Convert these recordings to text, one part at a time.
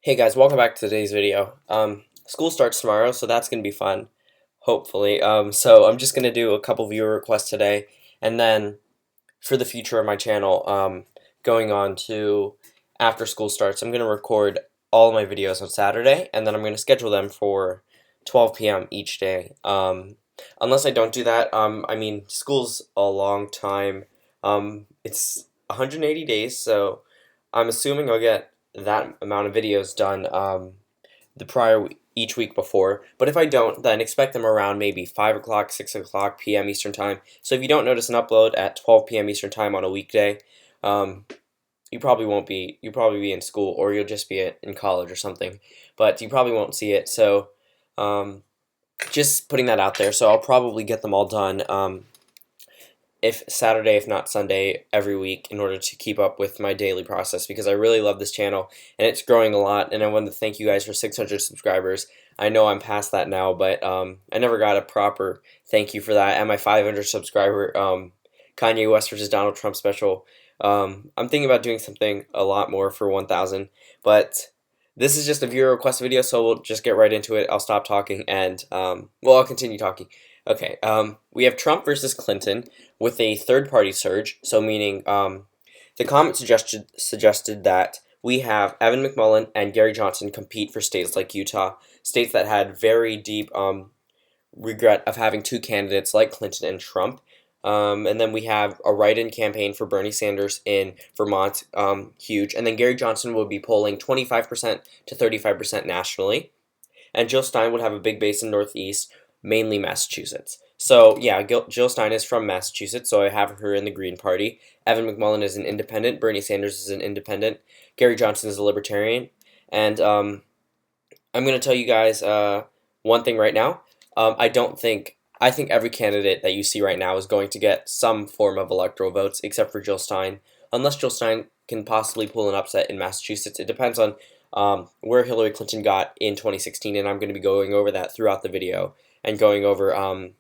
Hey guys, welcome back to today's video. School starts tomorrow, so that's gonna be fun, hopefully. So I'm just gonna do a couple viewer requests today, and then for the future of my channel, going on to after school starts, I'm gonna record all of my videos on Saturday, and then I'm gonna schedule them for 12 p.m. each day. Unless I don't do that, I mean, school's a long time. It's 180 days, so I'm assuming I'll get that amount of videos done each week before. But if I don't, then expect them around maybe 5 o'clock, 6 o'clock p.m. Eastern Time. So if you don't notice an upload at 12 p.m. Eastern Time on a weekday, you probably won't be. You'll probably be in school, or you'll just be in college or something. But you probably won't see it. So just putting that out there. So I'll probably get them all done. If Saturday, if not Sunday, every week in order to keep up with my daily process because I really love this channel and it's growing a lot, and I want to thank you guys for 600 subscribers. I know I'm past that now, but I never got a proper thank you for that. And my 500 subscriber Kanye West versus Donald Trump special. I'm thinking about doing something a lot more for 1,000, but this is just a viewer request video, so we'll just get right into it. I'll stop talking and well, I'll continue talking. Okay, we have Trump versus Clinton with a third-party surge, so meaning the comment suggested that we have Evan McMullin and Gary Johnson compete for states like Utah, states that had very deep regret of having two candidates like Clinton and Trump. And then we have a write-in campaign for Bernie Sanders in Vermont, huge. And then Gary Johnson will be polling 25% to 35% nationally. And Jill Stein would have a big base in Northeast, mainly Massachusetts. So yeah, Jill Stein is from Massachusetts, so I have her in the Green Party. Evan McMullin is an independent. Bernie Sanders is an independent. Gary Johnson is a libertarian. And I'm going to tell you guys one thing right now. I think every candidate that you see right now is going to get some form of electoral votes, except for Jill Stein. Unless Jill Stein can possibly pull an upset in Massachusetts. It depends on where Hillary Clinton got in 2016, and I'm going to be going over that throughout the video and going over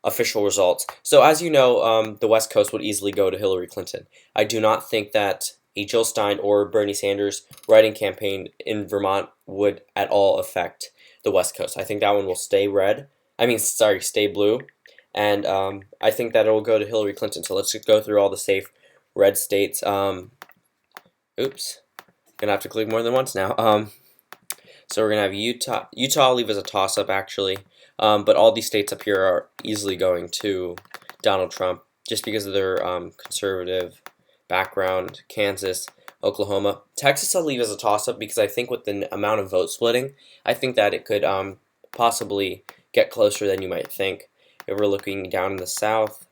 official results. So as you know, the West Coast would easily go to Hillary Clinton. I do not think that a Jill Stein or Bernie Sanders writing campaign in Vermont would at all affect the West Coast. I think that one will stay red. Stay blue. And I think that it will go to Hillary Clinton. So let's just go through all the safe red states. Oops. Gonna have to click more than once now. So we're gonna have Utah. Utah I'll leave as a toss-up actually. But all these states up here are easily going to Donald Trump just because of their conservative background. Kansas, Oklahoma. Texas I'll leave as a toss-up because I think with the amount of vote splitting, I think that it could possibly get closer than you might think. If we're looking down in the South,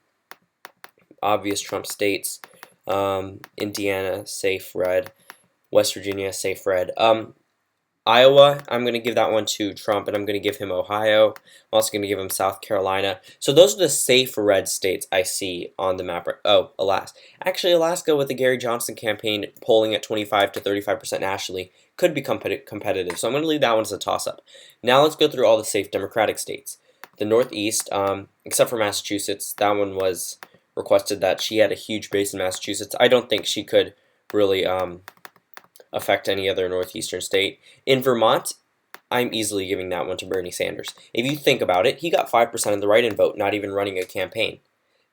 obvious Trump states, Indiana, safe red, West Virginia, safe red. Iowa, I'm going to give that one to Trump, and I'm going to give him Ohio. I'm also going to give him South Carolina. So those are the safe red states I see on the map. Oh, Alaska. Actually, Alaska with the Gary Johnson campaign polling at 25 to 35% nationally could become competitive. So I'm going to leave that one as a toss-up. Now let's go through all the safe Democratic states. The Northeast, except for Massachusetts, that one was requested that she had a huge base in Massachusetts. I don't think she could really affect any other northeastern state. In Vermont, I'm easily giving that one to Bernie Sanders. If you think about it, he got 5% of the write-in vote, not even running a campaign.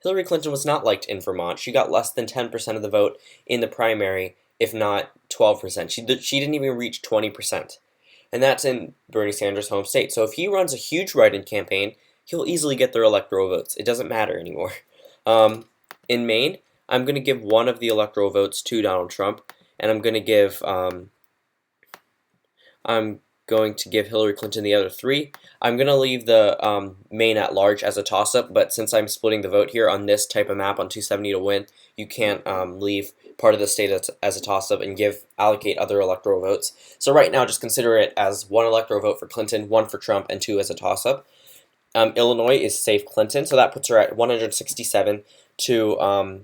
Hillary Clinton was not liked in Vermont. She got less than 10% of the vote in the primary, if not 12%. She didn't even reach 20%. And that's in Bernie Sanders' home state. So if he runs a huge write-in campaign, he'll easily get their electoral votes. It doesn't matter anymore. In Maine, I'm going to give one of the electoral votes to Donald Trump. And I'm going to give Hillary Clinton the other three. I'm going to leave the Maine at large as a toss-up, but since I'm splitting the vote here on this type of map on 270 to win, you can't leave part of the state as a toss-up and allocate other electoral votes. So right now, just consider it as one electoral vote for Clinton, one for Trump, and two as a toss-up. Illinois is safe Clinton, so that puts her at 167 to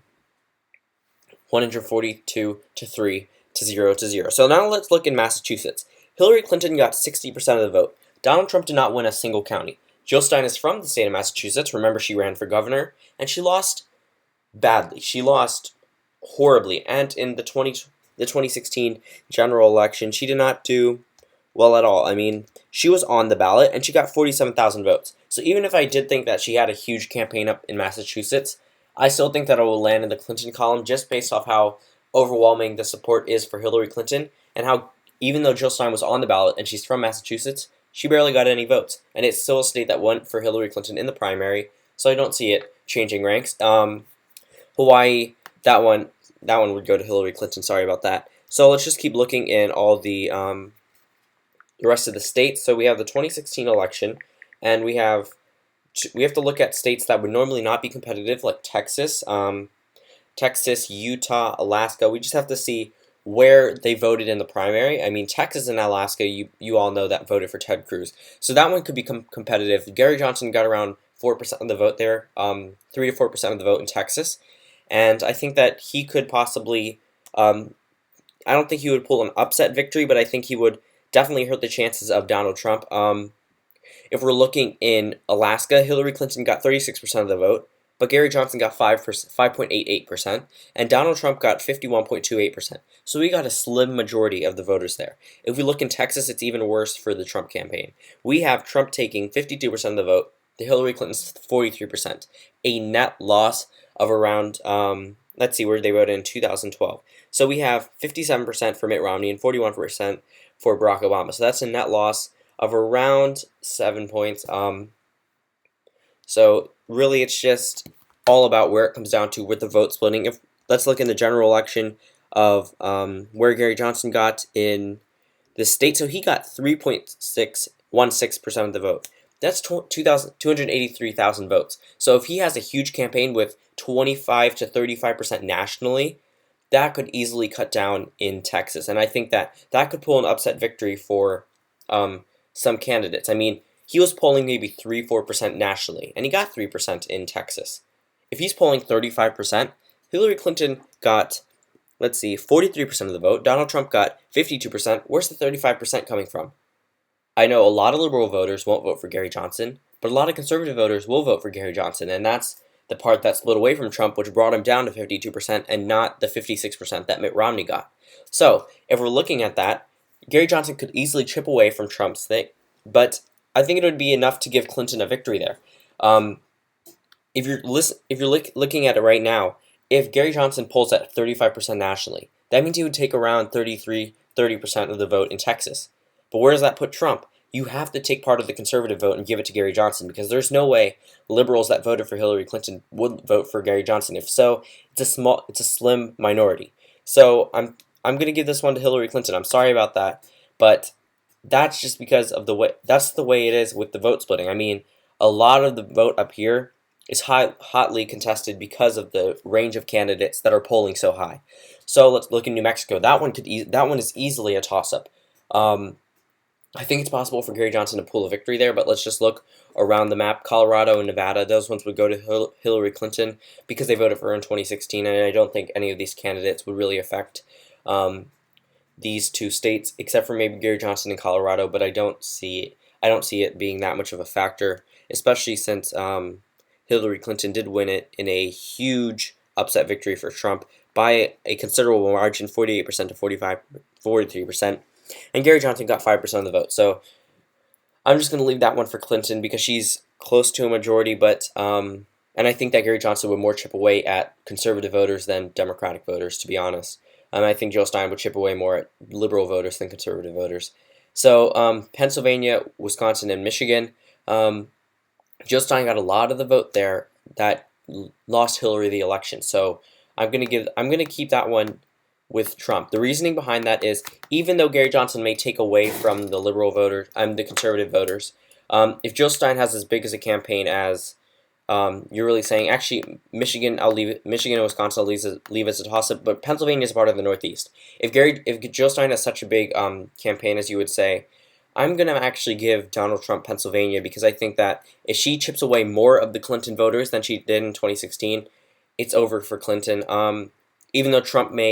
142 to 3 to 0 to 0. So now let's look in Massachusetts. Hillary Clinton got 60% of the vote. Donald Trump did not win a single county. Jill Stein is from the state of Massachusetts. Remember, she ran for governor, and she lost badly. She lost horribly. And in the 2016 general election, she did not do well at all. I mean, she was on the ballot and she got 47,000 votes. So even if I did think that she had a huge campaign up in Massachusetts, I still think that it will land in the Clinton column just based off how overwhelming the support is for Hillary Clinton and how even though Jill Stein was on the ballot and she's from Massachusetts, she barely got any votes. And it's still a state that went for Hillary Clinton in the primary, so I don't see it changing ranks. Hawaii, that one would go to Hillary Clinton. Sorry about that. So let's just keep looking in all the rest of the states. So we have the 2016 election, and we have to look at states that would normally not be competitive, like Texas, Texas, Utah, Alaska. We just have to see where they voted in the primary. I mean, Texas and Alaska, you all know that voted for Ted Cruz. So that one could become competitive. Gary Johnson got around 4% of the vote there, 3 to 4% of the vote in Texas. And I think that he could possibly, I don't think he would pull an upset victory, but I think he would definitely hurt the chances of Donald Trump. If we're looking in Alaska, Hillary Clinton got 36% of the vote, but Gary Johnson got 5.88%, and Donald Trump got 51.28%. So we got a slim majority of the voters there. If we look in Texas, it's even worse for the Trump campaign. We have Trump taking 52% of the vote, the Hillary Clinton's 43%, a net loss of around, let's see where they voted in 2012. So we have 57% for Mitt Romney and 41% for Barack Obama. So that's a net loss of around 7 points. So really, it's just all about where it comes down to with the vote splitting. Let's look in the general election of where Gary Johnson got in the state. So he got 3.616% of the vote. That's 283,000 votes. So if he has a huge campaign with 25 to 35% nationally, that could easily cut down in Texas. And I think that could pull an upset victory for some candidates. I mean, he was polling maybe 3-4% nationally, and he got 3% in Texas. If he's polling 35%, Hillary Clinton got, let's see, 43% of the vote. Donald Trump got 52%. Where's the 35% coming from? I know a lot of liberal voters won't vote for Gary Johnson, but a lot of conservative voters will vote for Gary Johnson, and that's the part that split away from Trump, which brought him down to 52% and not the 56% that Mitt Romney got. So, if we're looking at that, Gary Johnson could easily chip away from Trump's thing, but I think it would be enough to give Clinton a victory there. If you're looking at it right now, if Gary Johnson polls at 35% nationally, that means he would take around 30% of the vote in Texas. But where does that put Trump? You have to take part of the conservative vote and give it to Gary Johnson, because there's no way liberals that voted for Hillary Clinton would vote for Gary Johnson. If so, it's a slim minority. So I'm going to give this one to Hillary Clinton. I'm sorry about that, but that's just because of that's the way it is with the vote splitting. I mean, a lot of the vote up here is hotly contested because of the range of candidates that are polling so high. So let's look in New Mexico. That one is easily a toss-up. I think it's possible for Gary Johnson to pull a victory there, but let's just look around the map. Colorado and Nevada, those ones would go to Hillary Clinton because they voted for her in 2016, and I don't think any of these candidates would really affect these two states, except for maybe Gary Johnson in Colorado, but I don't see it being that much of a factor, especially since Hillary Clinton did win it in a huge upset victory for Trump by a considerable margin, 48% to 43%. And Gary Johnson got 5% of the vote. So I'm just going to leave that one for Clinton because she's close to a majority, but and I think that Gary Johnson would more chip away at conservative voters than Democratic voters, to be honest. I think Jill Stein would chip away more at liberal voters than conservative voters. So Pennsylvania, Wisconsin, and Michigan, Jill Stein got a lot of the vote there that lost Hillary the election. So I'm gonna keep that one with Trump. The reasoning behind that is, even though Gary Johnson may take away from the liberal voters, the conservative voters, if Jill Stein has as big as a campaign as you're really saying, actually, Michigan and Wisconsin I'll leave as a toss-up, but Pennsylvania is part of the Northeast. If Jill Stein has such a big campaign as you would say, I'm going to actually give Donald Trump Pennsylvania because I think that if she chips away more of the Clinton voters than she did in 2016, it's over for Clinton. Even though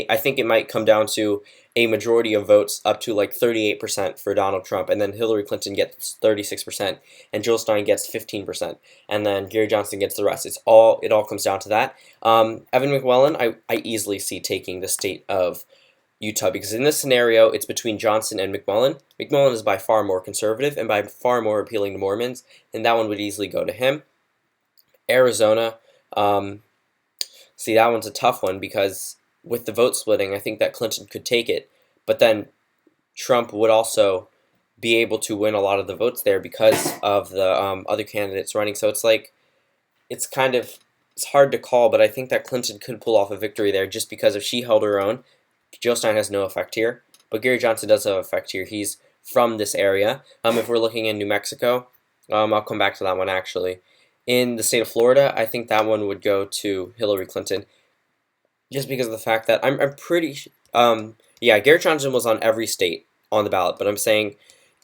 I think it might come down to a majority of votes up to like 38% for Donald Trump, and then Hillary Clinton gets 36%, and Jill Stein gets 15%, and then Gary Johnson gets the rest. It all comes down to that. Evan McClellan, I easily see taking the state of Utah, because in this scenario, it's between Johnson and McMullen. McMullen is by far more conservative and by far more appealing to Mormons, and that one would easily go to him. Arizona, see, that one's a tough one because with the vote splitting, I think that Clinton could take it, but then Trump would also be able to win a lot of the votes there because of the other candidates running. So it's like, it's hard to call, but I think that Clinton could pull off a victory there just because if she held her own, Jill Stein has no effect here, but Gary Johnson does have effect here. He's from this area. If we're looking in New Mexico, I'll come back to that one actually. In the state of Florida, I think that one would go to Hillary Clinton, just because of the fact that I'm pretty, yeah, Gary Johnson was on every state on the ballot, but I'm saying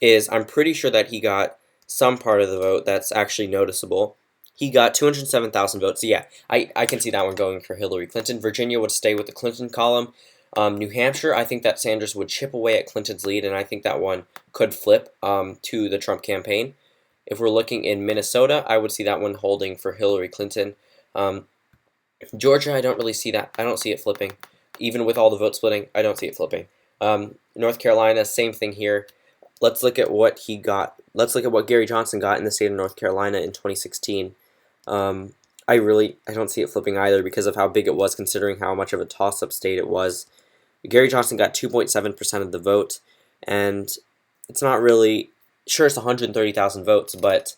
is I'm pretty sure that he got some part of the vote that's actually noticeable. He got 207,000 votes. So yeah, I can see that one going for Hillary Clinton. Virginia would stay with the Clinton column. New Hampshire, I think that Sanders would chip away at Clinton's lead, and I think that one could flip to the Trump campaign. If we're looking in Minnesota, I would see that one holding for Hillary Clinton. Georgia, I don't really see that. I don't see it flipping. Even with all the vote splitting, I don't see it flipping. North Carolina, same thing here. Let's look at what he got. Let's look at what Gary Johnson got in the state of North Carolina in 2016. I don't see it flipping either because of how big it was, considering how much of a toss-up state it was. Gary Johnson got 2.7% of the vote, and it's not really, sure, it's 130,000 votes, but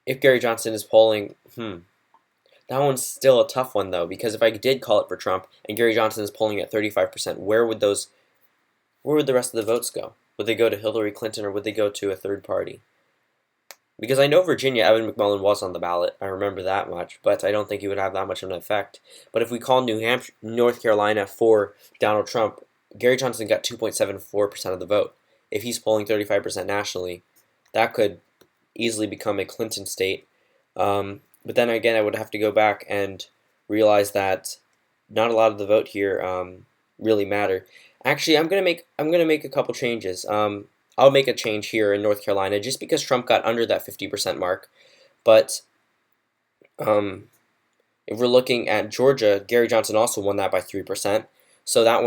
if Gary Johnson is polling, that one's still a tough one though, because if I did call it for Trump and Gary Johnson is polling at 35%, where would the rest of the votes go? Would they go to Hillary Clinton or would they go to a third party? Because I know Virginia, Evan McMullen was on the ballot. I remember that much, but I don't think he would have that much of an effect. But if we call New Hampshire, North Carolina for Donald Trump, Gary Johnson got 2.74% of the vote. If he's polling 35% nationally, that could easily become a Clinton state. But then again, I would have to go back and realize that not a lot of the vote here really matter. Actually, I'm gonna make a couple changes. I'll make a change here in North Carolina just because Trump got under that 50% mark. But if we're looking at Georgia, Gary Johnson also won that by 3%. So that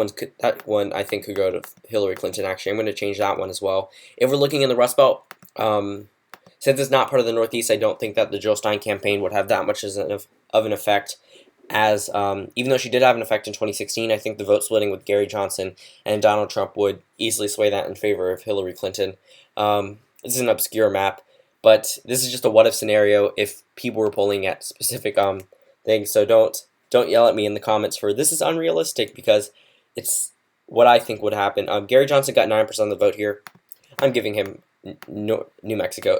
one I think could go to Hillary Clinton. Actually, I'm going to change that one as well. If we're looking in the Rust Belt, since it's not part of the Northeast, I don't think that the Jill Stein campaign would have that much of an effect. As even though she did have an effect in 2016, I think the vote splitting with Gary Johnson and Donald Trump would easily sway that in favor of Hillary Clinton. This is an obscure map, but this is just a what-if scenario if people were polling at specific things. So don't yell at me in the comments for this is unrealistic, because it's what I think would happen. Gary Johnson got 9% of the vote here. I'm giving him New Mexico.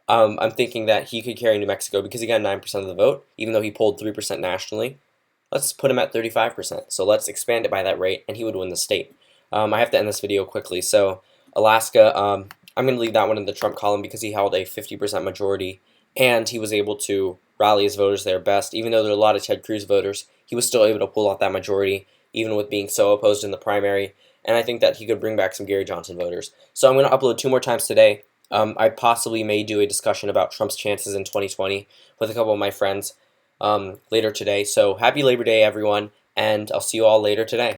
I'm thinking that he could carry New Mexico because he got 9% of the vote, even though he polled 3% nationally. Let's put him at 35%. So let's expand it by that rate, and he would win the state. I have to end this video quickly. So Alaska, I'm going to leave that one in the Trump column because he held a 50% majority, and he was able to rally his voters there best. Even though there are a lot of Ted Cruz voters, he was still able to pull out that majority, even with being so opposed in the primary. And I think that he could bring back some Gary Johnson voters. So I'm going to upload 2 more times today. I possibly may do a discussion about Trump's chances in 2020 with a couple of my friends later today. So happy Labor Day, everyone, and I'll see you all later today.